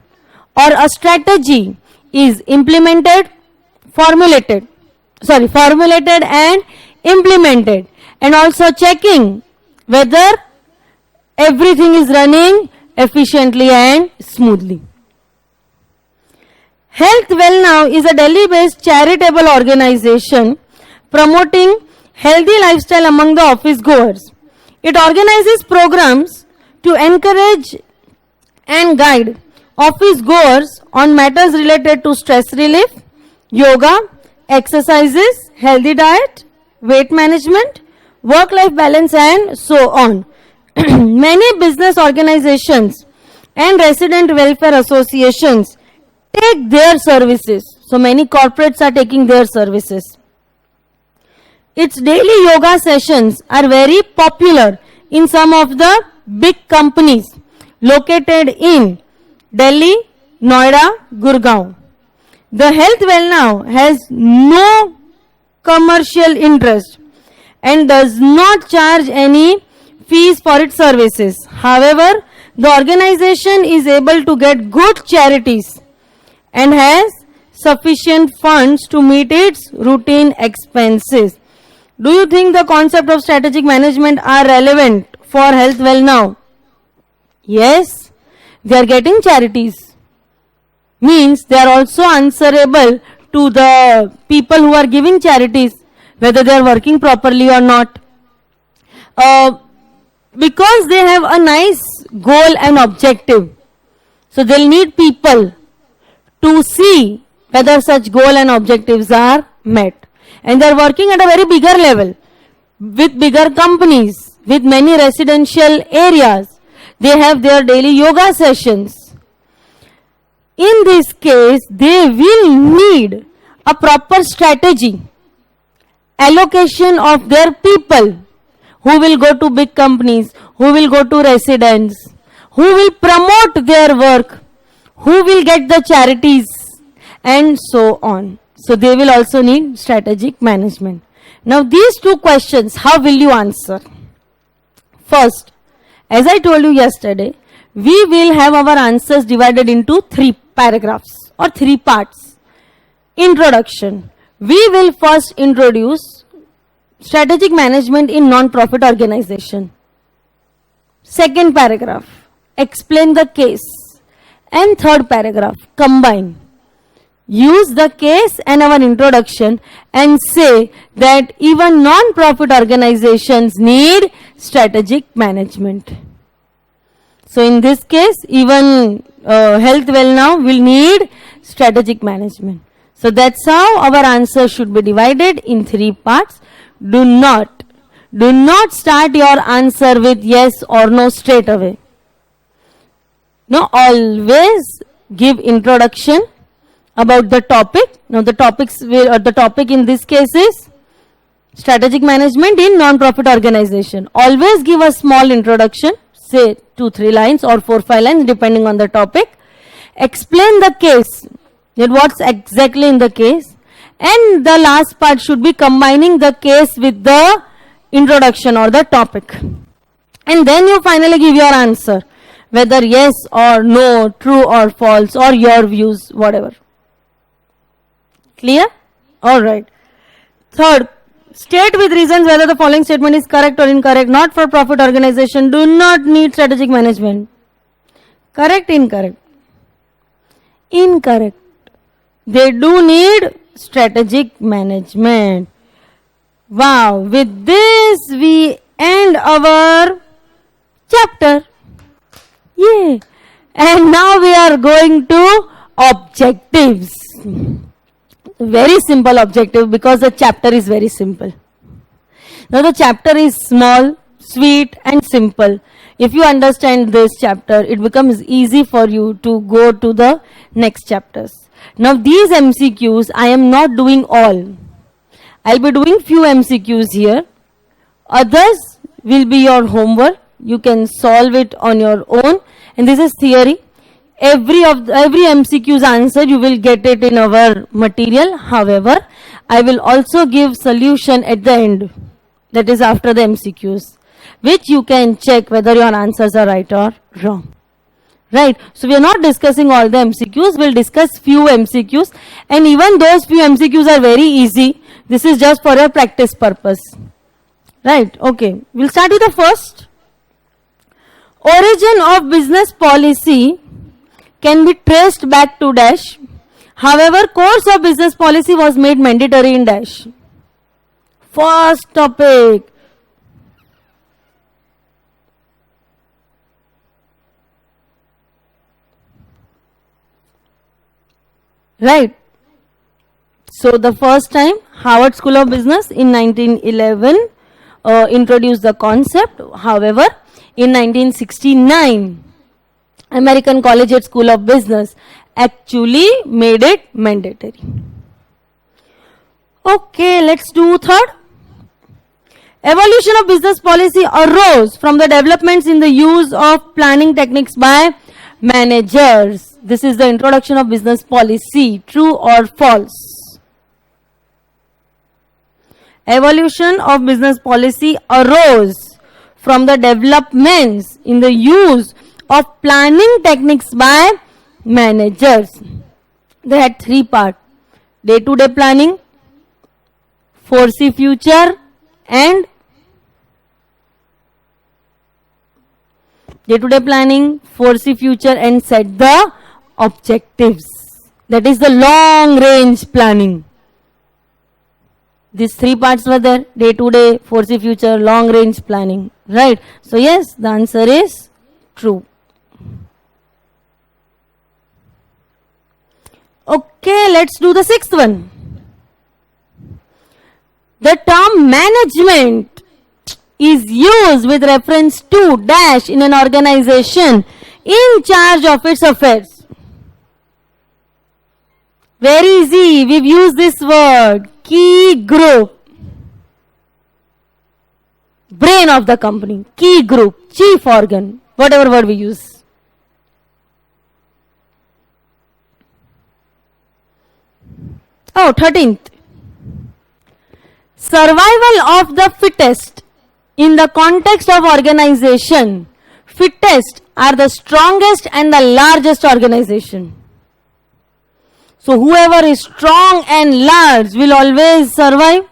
or a strategy is formulated and implemented, and also checking whether everything is running efficiently and smoothly. Health Well Now is a Delhi-based charitable organization promoting healthy lifestyle among the office goers. It organizes programs to encourage and guide office goers on matters related to stress relief, yoga, exercises, healthy diet, weight management, work-life balance, and so on. Many business organizations and resident welfare associations take their services. So many corporates are taking their services. Its daily yoga sessions are very popular in some of the big companies located in Delhi, Noida, Gurgaon. The Health Well Now has no commercial interest and does not charge any fees for its services. However, the organization is able to get good charities and has sufficient funds to meet its routine expenses. Do you think the concept of strategic management are relevant for Health Well Now? Yes, they are getting charities. Means they are also answerable to the people who are giving charities, whether they are working properly or not. Because they have a nice goal and objective. So they'll need people to see whether such goal and objectives are met. And they're working at a very bigger level with bigger companies, with many residential areas. They have their daily yoga sessions. In this case, they will need a proper strategy, allocation of their people who will go to big companies, who will go to residents, who will promote their work, who will get the charities, and so on. So they will also need strategic management. Now these two questions, how will you answer? First, as I told you yesterday, we will have our answers divided into 3 paragraphs or 3 parts. Introduction. We will first introduce strategic management in non-profit organization. Second paragraph, explain the case. And third paragraph, combine. Use the case and our introduction and say that even non-profit organizations need strategic management. So in this case, even Health Well Now will need strategic management. So that's how our answer should be divided in 3 parts. Do not start your answer with yes or no straight away. No, always give introduction about the topic. Now the topic in this case is strategic management in non-profit organization. Always give a small introduction, say 2-3 lines or 4-5 lines depending on the topic. Explain the case, that what's exactly in the case, and the last part should be combining the case with the introduction or the topic. And then you finally give your answer, whether yes or no, true or false, or your views, whatever. Clear? Alright. Third, state with reasons whether the following statement is correct or incorrect. Not-for-profit organization do not need strategic management. Correct, incorrect? Incorrect. They do need strategic management. Wow. With this, we end our chapter. Yay! And now we are going to objectives. Very simple objective because the chapter is very simple. Now the chapter is small, sweet and simple. If you understand this chapter, it becomes easy for you to go to the next chapters. Now these MCQs, I am not doing all. I'll be doing few MCQs here. Others will be your homework. You can solve it on your own. And this is theory. Every MCQ's answer you will get it in our material. However, I will also give solution at the end. That is after the MCQs, which you can check whether your answers are right or wrong. Right? So we are not discussing all the MCQs. We'll discuss few MCQs. And even those few MCQs are very easy. This is just for your practice purpose. Right? Okay. We'll start with the first. Origin of business policy can be traced back to dash. However, course of business policy was made mandatory in dash. First topic. Right. So the first time Harvard School of Business in 1911 introduced the concept. However, in 1969, American Collegiate School of Business actually made it mandatory. Okay, let's do third. Evolution of business policy arose from the developments in the use of planning techniques by managers. This is the introduction of business policy. True or false? Evolution of business policy arose from the developments in the use of planning techniques by managers. They had three parts: day-to-day planning, foresee future, and day-to-day planning, foresee future, and set the objectives. That is the long-range planning. These three parts were there: day-to-day, foresee future, long-range planning. Right? So yes, the answer is true. Okay, let's do the sixth one. The term management is used with reference to dash in an organization in charge of its affairs. Very easy. We've used this word. Key group. Brain of the company. Key group. Chief organ. Whatever word we use. Oh, 13th. Survival of the fittest. In the context of organization, fittest are the strongest and the largest organization. So whoever is strong and large will always survive?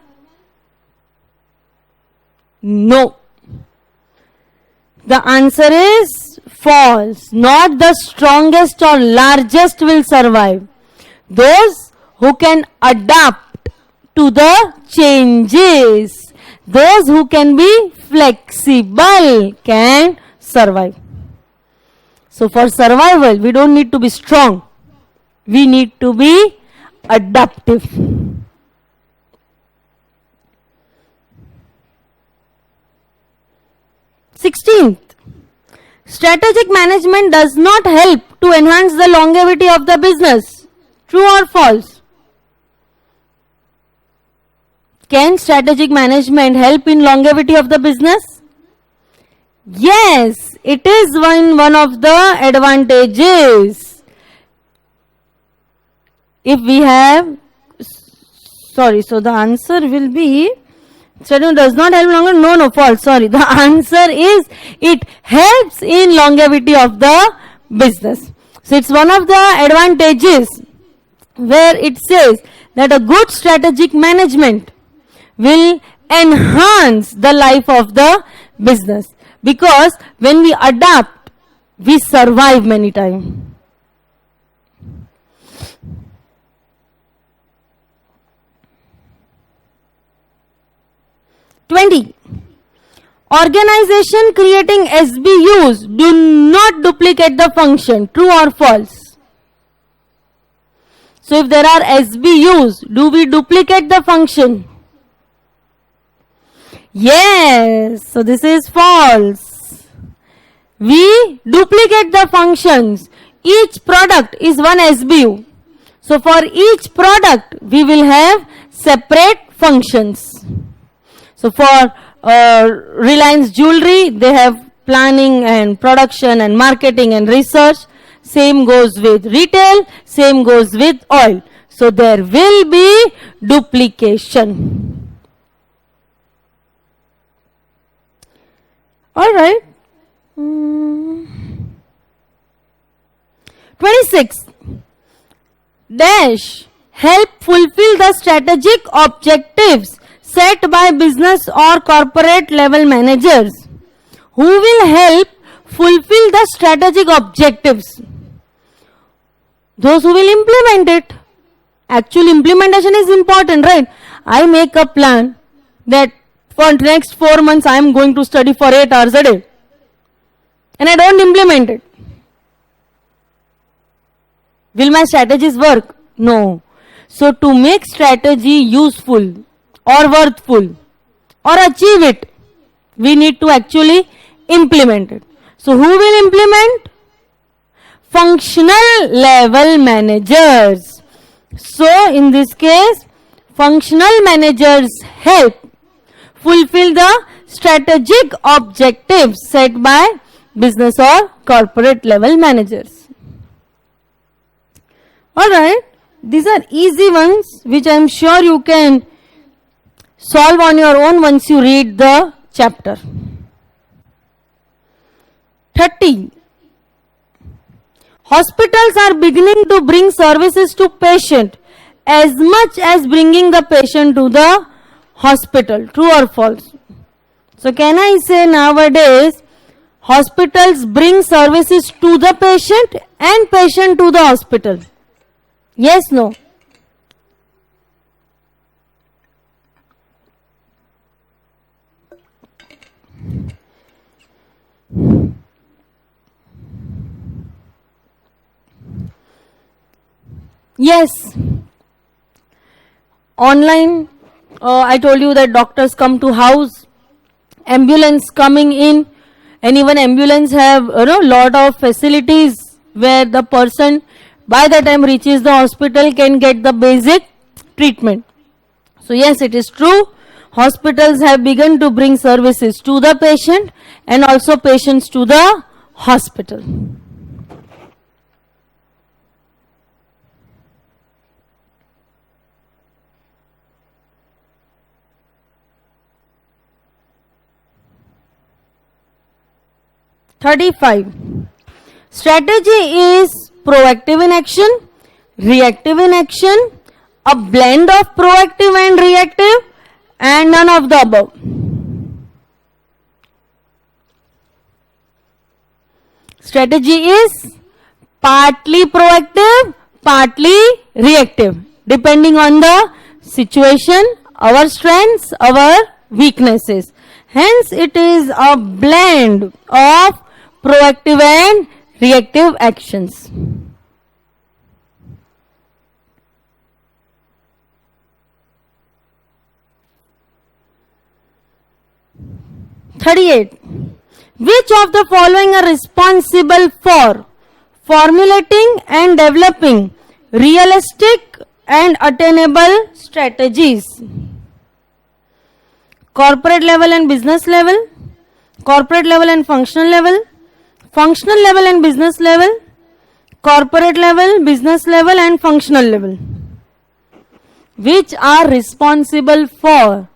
No. The answer is false. Not the strongest or largest will survive. Those who can adapt to the changes. Those who can be flexible can survive. So for survival, we don't need to be strong. We need to be adaptive. Sixteenth, strategic management does not help to enhance the longevity of the business. True or false? Can strategic management help in longevity of the business? Yes, it is one of the advantages. If we have, so the answer will be, strategy does not help longer. No, false. The answer is it helps in longevity of the business. So it's one of the advantages where it says that a good strategic management will enhance the life of the business, because when we adapt, we survive many times. Organization creating SBUs do not duplicate the function. True or false? So if there are SBUs, do we duplicate the function? Yes. So this is false. We duplicate the functions. Each product is one SBU. So for each product, we will have separate functions. So for Reliance Jewelry, they have planning and production and marketing and research. Same goes with retail, same goes with oil. So there will be duplication. Alright. 26. Dash help fulfill the strategic objectives set by business or corporate level managers. Who will help fulfill the strategic objectives? Those who will implement it. Actual implementation is important, right? I make a plan that for next 4 months I am going to study for 8 hours a day. And I don't implement it. Will my strategies work? No. So to make strategy useful or worthful or achieve it, we need to actually implement it. So who will implement? Functional level managers. So in this case, functional managers help fulfill the strategic objectives set by business or corporate level managers. Alright, these are easy ones which I am sure you can solve on your own once you read the chapter. 30. Hospitals are beginning to bring services to patient as much as bringing the patient to the hospital. True or false? So can I say nowadays hospitals bring services to the patient and patient to the hospital? Yes, no? Yes. Online, I told you that doctors come to house, ambulance coming in, and even ambulance have lot of facilities where the person by the time reaches the hospital can get the basic treatment. So yes, it is true. Hospitals have begun to bring services to the patient and also patients to the hospital. Strategy is proactive in action, reactive in action, a blend of proactive and reactive, and none of the above. Strategy is partly proactive, partly reactive, depending on the situation, our strengths, our weaknesses. Hence, it is a blend of proactive and reactive actions. (38) Which of the following are responsible for formulating and developing realistic and attainable strategies? Corporate level and business level, corporate level and functional level and business level, corporate level, business level and functional level. Which are responsible for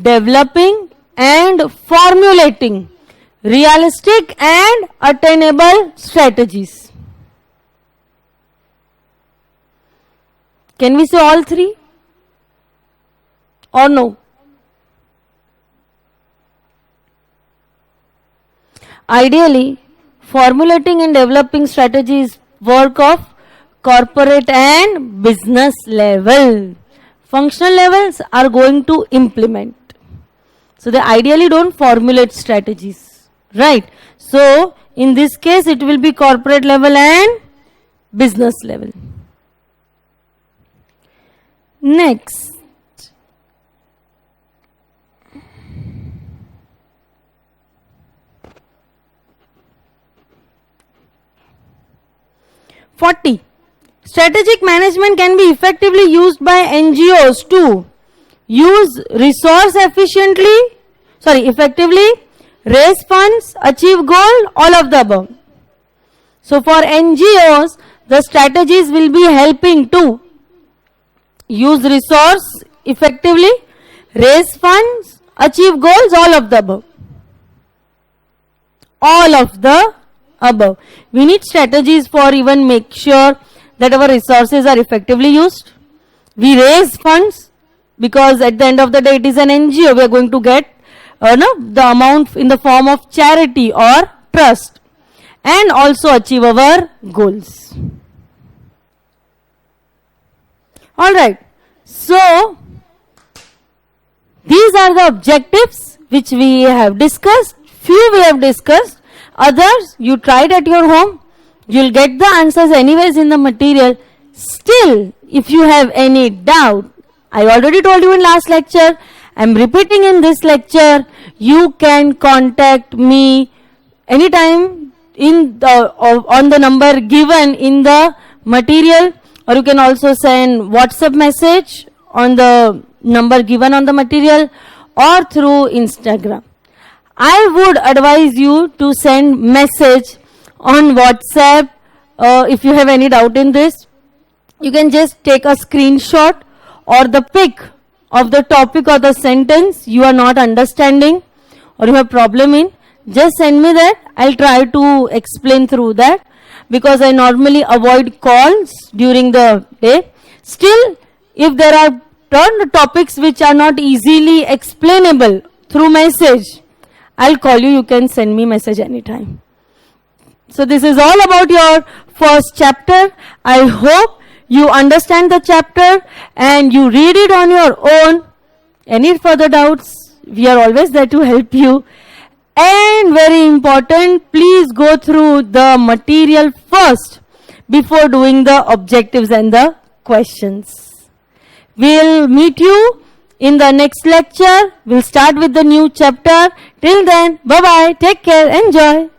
developing and formulating realistic and attainable strategies? Can we say all three or no? Ideally, formulating and developing strategies work of corporate and business level. Functional levels are going to implement. So they ideally don't formulate strategies, right? So in this case, it will be corporate level and business level. Next. "40. Strategic management can be effectively used by NGOs to use resource effectively, raise funds, achieve goal, all of the above." So for NGOs, the strategies will be helping to use resource effectively, raise funds, achieve goals, all of the above. All of the above. We need strategies for even make sure that our resources are effectively used. We raise funds because at the end of the day it is an NGO. We are going to get the amount in the form of charity or trust, and also achieve our goals. Alright, so these are the objectives which we have discussed. Few we have discussed, others you tried at your home. You'll get the answers anyways in the material. Still, if you have any doubt, I already told you in last lecture, I'm repeating in this lecture, you can contact me anytime on the number given in the material, or you can also send WhatsApp message on the number given on the material, or through Instagram. I would advise you to send message on WhatsApp if you have any doubt in this. You can just take a screenshot or the pic of the topic or the sentence you are not understanding or you have problem in. Just send me that. I'll try to explain through that, because I normally avoid calls during the day. Still, if there are topics which are not easily explainable through message, I'll call you. You can send me message anytime. So this is all about your first chapter. I hope you understand the chapter and you read it on your own. Any further doubts, we are always there to help you. And very important, please go through the material first before doing the objectives and the questions. We'll meet you in the next lecture. We'll start with the new chapter. Till then, bye-bye. Take care. Enjoy.